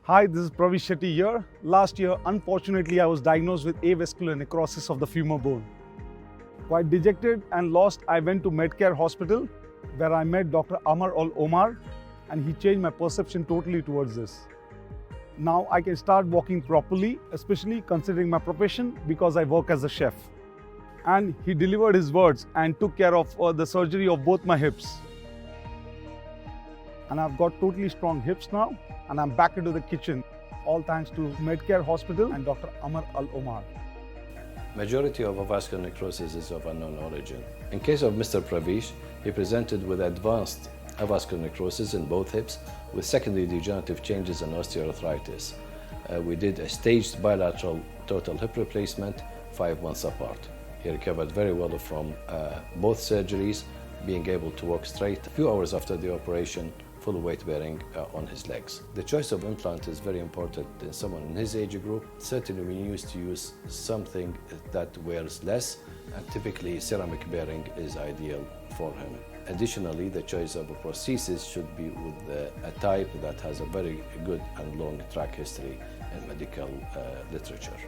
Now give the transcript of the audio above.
Hi, this is Pravish here. Last year, unfortunately, I was diagnosed with avascular necrosis of the femur bone. Quite dejected and lost, I went to Medcare Hospital, where I met Dr. Amar Al-Omar, and he changed my perception totally towards this. Now I can start walking properly, especially considering my profession because I work as a chef. And he delivered his words and took care of the surgery of both my hips. And I've got totally strong hips now, and I'm back into the kitchen. All thanks to Medcare Hospital and Dr. Amar Al-Omar. Majority of avascular necrosis is of unknown origin. In case of Mr. Pravish, he presented with advanced avascular necrosis in both hips with secondary degenerative changes and osteoarthritis. We did a staged bilateral total hip replacement 5 months apart. He recovered very well from both surgeries, being able to walk straight. A few hours after the operation, full weight bearing on his legs. The choice of implant is very important in someone in his age group. Certainly we used to use something that wears less, and typically ceramic bearing is ideal for him. Additionally, the choice of a prosthesis should be with a type that has a very good and long track history in medical literature.